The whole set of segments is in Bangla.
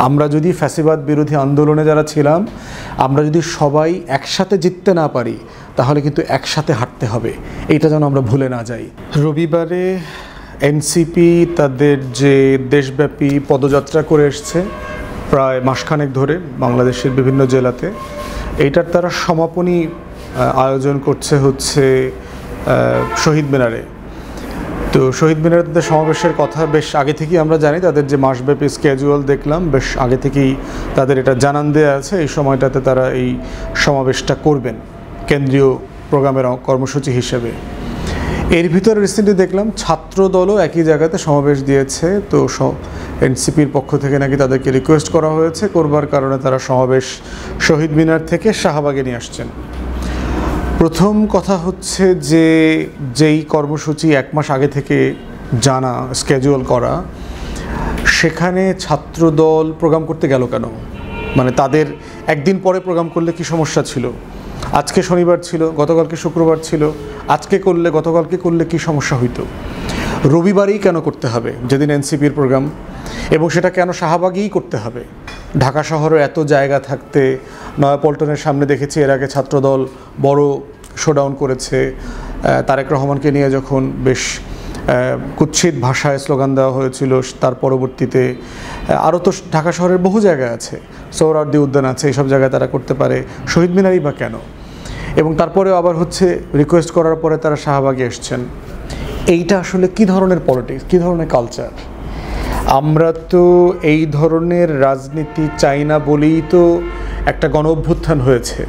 আমরা যদি ফ্যাসিবাদ বিরোধী আন্দোলনে যারা ছিলাম, আমরা যদি সবাই একসাথে জিততে না পারি, তাহলে কিন্তু একসাথে হাঁটতে হবে, এইটা যেন আমরা ভুলে না যাই। রবিবারে এনসিপি তাদের যে দেশব্যাপী পদযাত্রা করে এসছে প্রায় মাসখানেক ধরে বাংলাদেশের বিভিন্ন জেলাতে, এইটার তারা সমাপনী আয়োজন করছে হচ্ছে শহীদ মিনারে। তো শহীদ মিনারে তাদের সমাবেশের কথা বেশ আগে থেকেই আমরা জানি, তাদের যে মাসব্যাপী স্কেজুয়াল দেখলাম বেশ আগে থেকেই তাদের এটা জানান দেওয়া আছে, এই সময়টাতে তারা এই সমাবেশটা করবেন কেন্দ্রীয় প্রোগ্রামের কর্মসূচি হিসেবে। এর ভিতরে রিসেন্টলি দেখলাম ছাত্র দলও একই জায়গাতে সমাবেশ দিয়েছে। তো এনসিপির পক্ষ থেকে নাকি তাদেরকে রিকোয়েস্ট করা হয়েছে, করবার কারণে তারা সমাবেশ শহীদ মিনার থেকে শাহবাগে নিয়ে আসছেন। প্রথম কথা হচ্ছে যে যেই কর্মসূচি 1 মাস আগে থেকে জানা, স্কেজুয়াল করা, সেখানে ছাত্রদল প্রোগ্রাম করতে গেল কেন? মানে তাদের একদিন পরে প্রোগ্রাম করলে কি সমস্যা ছিল? আজকে শনিবার ছিল, গতকালকে শুক্রবার ছিল, আজকে করলে গতকালকে করলে কি সমস্যা হইতো? রবিবারেই কেন করতে হবে যেদিন এনসিপির প্রোগ্রাম? এবং সেটা কেন শাহবাগেই করতে হবে? ঢাকা শহরের এত জায়গা থাকতে, নয়াপল্টনের সামনে দেখেছি এর আগে ছাত্রদল বড় শোডাউন করেছে, তারেক রহমানকে নিয়ে যখন বেশ কুৎসিত ভাষায় স্লোগান দেওয়া হয়েছিল, তার পরবর্তীতে আরও তো ঢাকা শহরের বহু জায়গা আছে, সোহরাওয়ার্দী উদ্যান আছে, এইসব জায়গায় তারা করতে পারে, শহীদ মিনারই বা কেন? এবং তারপরেও আবার হচ্ছে রিকোয়েস্ট করার পরে তারা শাহবাগে এসছেন। এইটা আসলে কী ধরনের পলিটিক্স, কী ধরনের কালচার? আমরা তো এই ধরনের রাজনীতি চাই না বলেই তো একটা গণ অভ্যুত্থান হয়েছে,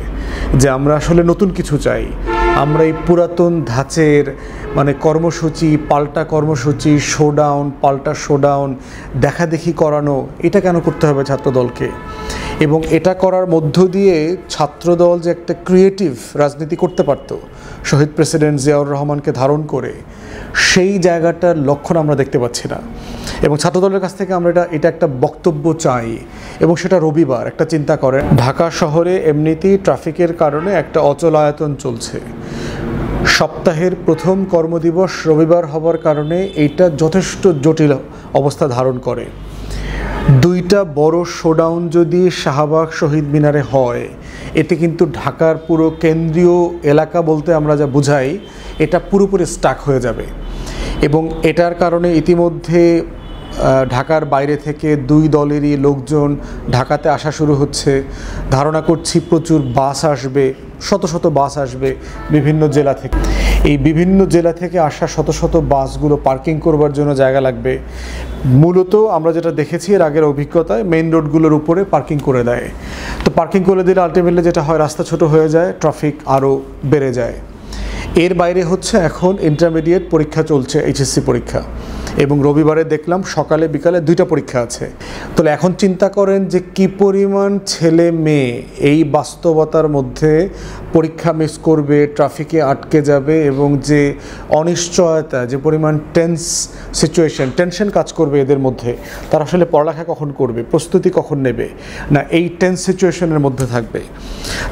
যে আমরা আসলে নতুন কিছু চাই। আমরা এই পুরাতন ধাঁচের মানে কর্মসূচি, পাল্টা কর্মসূচি, শোডাউন, পাল্টা শোডাউন, দেখাদেখি করানো, এটা কেন করতে হবে ছাত্রদলকে? এবং এটা করার মধ্য দিয়ে ছাত্রদল যে একটা ক্রিয়েটিভ রাজনীতি করতে পারত শহীদ প্রেসিডেন্ট জিয়াউর রহমানকে ধারণ করে, সেই জায়গাটার লক্ষণ আমরা দেখতে পাচ্ছি না। এবং ছাত্রদলের কাছ থেকে আমরা এটা একটা বক্তব্য চাই। এবং সেটা রবিবার, একটা চিন্তা করেন, ঢাকা শহরে এমনিতেই ট্রাফিকের কারণে একটা অচলায়তন চলছে। সপ্তাহের প্রথম কর্মদিবস রবিবার হবার কারণে এইটা যথেষ্ট জটিল অবস্থা ধারণ করে। 2টা বড় শোডাউন যদি শাহবাগ শহীদ মিনারে হয়, এতে কিন্তু ঢাকার পুরো কেন্দ্রীয় এলাকা বলতে আমরা যা বুঝাই, এটা পুরোপুরি স্টাক হয়ে যাবে। এবং এটার কারণে ইতিমধ্যে ঢাকার বাইরে থেকে 2 দলেরই লোকজন ঢাকাতে আসা শুরু হচ্ছে। ধারণা করছি প্রচুর বাস আসবে, শত শত বাস আসবে বিভিন্ন জেলা থেকে। এই বিভিন্ন জেলা থেকে আসা শত শত বাসগুলো পার্কিং করবার জন্য জায়গা লাগবে। মূলত আমরা যেটা দেখেছি এর আগের অভিজ্ঞতায়, মেইন রোডগুলোর উপরে পার্কিং করে দেয়। তো পার্কিং করে দিলে আলটিমেটলি যেটা হয়, রাস্তা ছোট হয়ে যায়, ট্রাফিক আরও বেড়ে যায়। এর বাইরে হচ্ছে এখন ইন্টারমিডিয়েট পরীক্ষা চলছে, এইচএসসি পরীক্ষা, এবং রবিবারে দেখলাম সকালে বিকালে 2টা পরীক্ষা আছে। তাহলে এখন চিন্তা করেন যে কি পরিমাণ ছেলে মেয়ে এই বাস্তবতার মধ্যে পরীক্ষা মিস করবে, ট্রাফিকে আটকে যাবে, এবং যে অনিশ্চয়তা, যে পরিমাণ টেনশন কাজ করবে এদের মধ্যে। তারা আসলে পড়ালেখা কখন করবে, প্রস্তুতি কখন নেবে, না এই টেন্স সিচুয়েশনের মধ্যে থাকবে।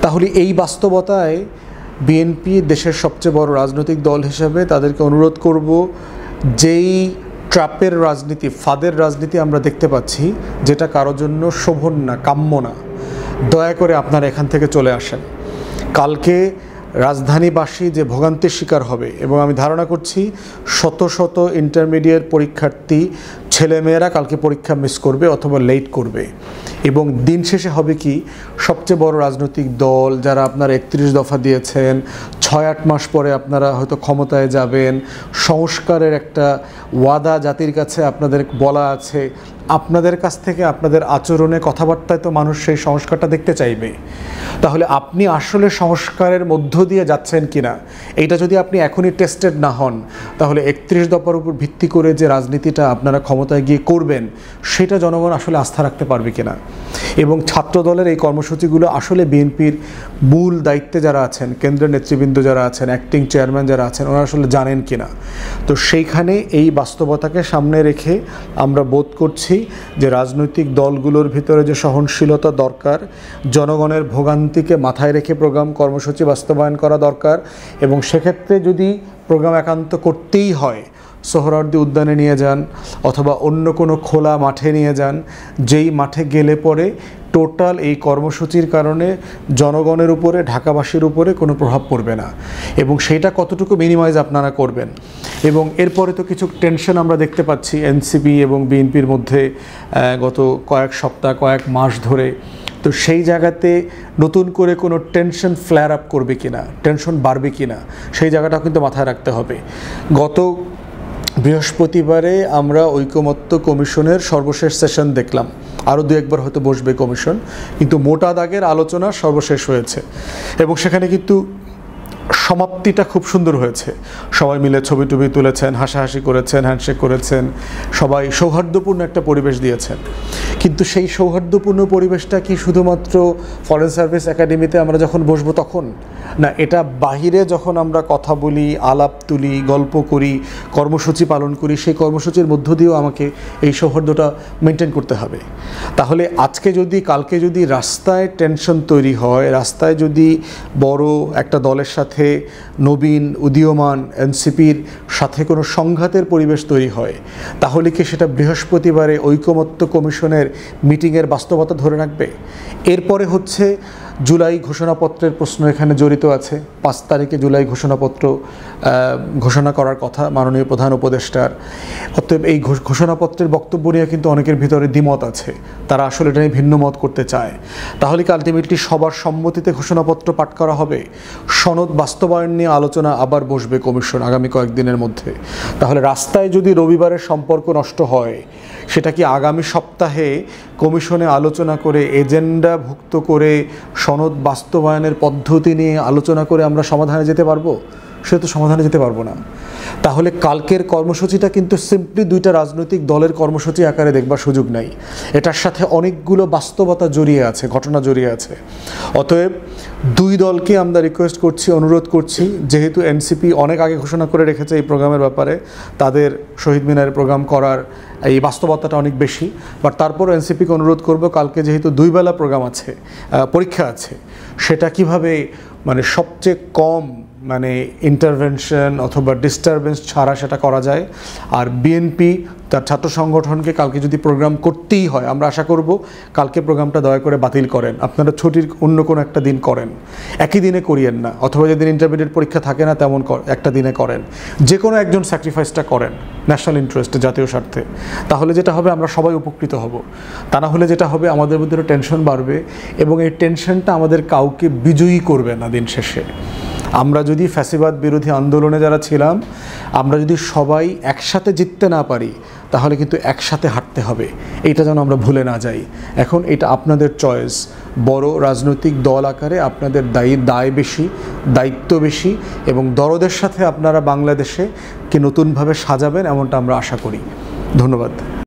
তাহলে এই বাস্তবতায় বিএনপি দেশের সবচেয়ে বড় রাজনৈতিক দল হিসেবে তাদেরকে অনুরোধ করব, যেই ট্র্যাপের রাজনীতি, ফাঁদের রাজনীতি আমরা দেখতে পাচ্ছি, যেটা কারোর জন্য শোভন না, কাম্য না, দয়া করে আপনারা এখান থেকে চলে আসেন। কালকে রাজধানীবাসী যে ভোগান্তির শিকার হবে, এবং আমি ধারণা করছি শত শত ইন্টারমিডিয়েট পরীক্ষার্থী ছেলেমেয়েরা কালকে পরীক্ষা মিস করবে অথবা লেট করবে। এবং দিন শেষে হবে কি, সবচেয়ে বড় রাজনৈতিক দল যারা আপনারা 31 দফা দিয়েছেন, 6-8 মাস পরে আপনারা হয়তো ক্ষমতায় যাবেন, সংস্কারের একটা ওয়াদা জাতির কাছে আপনাদের বলা আছে, আপনাদের কাছ থেকে আপনাদের আচরণে, কথাবার্তায় তো মানুষ সেই সংস্কারটা দেখতে চাইবে। তাহলে আপনি আসলে সংস্কারের মধ্য দিয়ে যাচ্ছেন কিনা, এইটা যদি আপনি এখনই টেস্টেড না হন, তাহলে 31 দফার উপর ভিত্তি করে যে রাজনীতিটা আপনারা ক্ষমতায় গিয়ে করবেন, সেটা জনগণ আসলে আস্থা রাখতে পারবে কিনা। এবং ছাত্রদলের এই কর্মসূচিগুলো আসলে বিএনপির মূল দায়িত্বে যারা আছেন, কেন্দ্রের নেতৃবৃন্দ যারা আছেন, অ্যাক্টিং চেয়ারম্যান যারা আছেন, ওনারা আসলে জানেন কিনা। তো সেইখানে এই বাস্তবতাকে সামনে রেখে আমরা বোধ করছি যে রাজনৈতিক দলগুলোর ভিতরে যে সহনশীলতা দরকার, জনগণের ভোগান্তিকে মাথায় রেখে প্রোগ্রাম কর্মসূচি বাস্তবায়ন করা দরকার। এবং সেক্ষেত্রে যদি প্রোগ্রাম একান্ত করতেই হয়, সোহরাওয়ার্দী উদ্যানে নিয়ে যান অথবা অন্য কোনো খোলা মাঠে নিয়ে যান, যেই মাঠে গেলে পরে টোটাল এই কর্মসূচির কারণে জনগণের উপরে, ঢাকাবাসীর উপরে কোনো প্রভাব পড়বে না, এবং সেইটা কতটুকু মিনিমাইজ আপনারা করবেন। এবং এরপরে তো কিছু টেনশন আমরা দেখতে পাচ্ছি এনসিপি এবং বিএনপির মধ্যে গত কয়েক সপ্তাহ, কয়েক মাস ধরে। তো সেই জায়গাতে নতুন করে কোনো টেনশন ফ্লেয়ার আপ করবে কিনা, টেনশন বাড়বে কিনা, সেই জায়গাটাও কিন্তু মাথায় রাখতে হবে। গত বৃহস্পতিবারে আমরা ঐকমত্য কমিশনের সর্বশেষ সেশন দেখলাম, আরও দু একবার হয়তো বসবে কমিশন, কিন্তু মোটা দাগের আলোচনা সর্বশেষ হয়েছে এবং সেখানে কিন্তু সমাপ্তিটা খুব সুন্দর হয়েছে। সবাই মিলে ছবি টবি তুলেছেন, হাসাহাসি করেছেন, হ্যান্ডশেক করেছেন, সবাই সৌহার্দ্যপূর্ণ একটা পরিবেশ দিয়েছেন। কিন্তু সেই সৌহার্দ্যপূর্ণ পরিবেশটা কি শুধুমাত্র ফরেন সার্ভিস একাডেমিতে আমরা যখন বসবো তখন না, এটা বাহিরে যখন আমরা কথা বলি, আলাপ তুলি, গল্প করি, কর্মসূচি পালন করি, সেই কর্মসূচির মধ্য দিয়েও আমাকে এই সৌহার্দ্যটা মেনটেন করতে হবে। তাহলে আজকে যদি, কালকে যদি রাস্তায় টেনশন তৈরি হয়, রাস্তায় যদি বড় একটা দলের সাথে, নবীন উদীয়মান এনসিপির সাথে কোনো সংঘাতের পরিবেশ তৈরি হয়, তাহলে কি সেটা বৃহস্পতিবারে ঐকমত্য কমিশনের মিটিংয়ের বাস্তবতা ধরে রাখবে? এরপরে হচ্ছে জুলাই ঘোষণাপত্রের প্রশ্ন এখানে জড়িত আছে। 5 তারিখে জুলাই ঘোষণাপত্র ঘোষণা করার কথা মাননীয় প্রধান উপদেষ্টার। অতএব এই ঘোষণাপত্রের বক্তব্য নিয়ে কিন্তু অনেকের ভিতরে দ্বিমত আছে, তারা আসলে এটা নিয়ে ভিন্ন মত করতে চায়। তাহলে কি আলটিমেটলি সবার সম্মতিতে ঘোষণাপত্র পাঠ করা হবে? সনদ বাস্তবায়ন নিয়ে আলোচনা আবার বসবে কমিশন আগামী কয়েকদিনের মধ্যে। তাহলে রাস্তায় যদি রবিবারের সম্পর্ক নষ্ট হয়, সেটা কি আগামী সপ্তাহে কমিশনে আলোচনা করে, এজেন্ডাভুক্ত করে, সনদ বাস্তবায়নের পদ্ধতি নিয়ে আলোচনা করে আমরা সমাধানে যেতে পারবো? সে তো সমাধানে যেতে পারবো না। তাহলে কালকের কর্মসূচিটা কিন্তু সিম্পলি 2টা রাজনৈতিক দলের কর্মসূচি আকারে দেখবার সুযোগ নাই, এটার সাথে অনেকগুলো বাস্তবতা জড়িয়ে আছে, ঘটনা জড়িয়ে আছে। অতএব 2 দলকে আমরা রিকোয়েস্ট করছি, অনুরোধ করছি, যেহেতু এনসিপি অনেক আগে ঘোষণা করে রেখেছে এই প্রোগ্রামের ব্যাপারে, তাদের শহীদ মিনারে প্রোগ্রাম করার এই বাস্তবতাটা অনেক বেশি, বাট তারপর এনসিপিকে অনুরোধ করব, কালকে যেহেতু 2 বেলা প্রোগ্রাম আছে, পরীক্ষা আছে, সেটা কিভাবে মানে সবচেয়ে কম ইন্টারভেনশন অথবা ডিস্টারবেন্স ছাড়া সেটা করা যায়। আর বিএনপি তার ছাত্র সংগঠনকে কালকে যদি প্রোগ্রাম করতেই হয়, আমরা আশা করব কালকে প্রোগ্রামটা দয়া করে বাতিল করেন, আপনারা ছুটির অন্য কোনো একটা দিন করেন, একই দিনে করিয়েন না, অথবা যেদিন ইন্টারমিডিয়েট পরীক্ষা থাকে না তেমন একটা দিনে করেন, যে কোনো একজন স্যাক্রিফাইসটা করেন ন্যাশনাল ইন্টারেস্টে, জাতীয় স্বার্থে। তাহলে যেটা হবে আমরা সবাই উপকৃত হব। তা না হলে যেটা হবে, আমাদের মধ্যে টেনশন বাড়বে এবং এই টেনশনটা আমাদের কাউকে বিজয়ী করবে না দিন শেষে। আমরা যদি ফ্যাসিবাদ বিরোধী আন্দোলনে যারা ছিলাম, আমরা যদি সবাই একসাথে জিততে না পারি, তাহলে কিন্তু একসাথে হাঁটতে হবে, এইটা যেন আমরা ভুলে না যাই। এখন এটা আপনাদের চয়েস, বড় রাজনৈতিক দল আকারে আপনাদের দায় বেশি, দায়িত্ব বেশি, এবং দরদের সাথে আপনারা বাংলাদেশে কি নতুনভাবে সাজাবেন এমনটা আমরা আশা করি। ধন্যবাদ।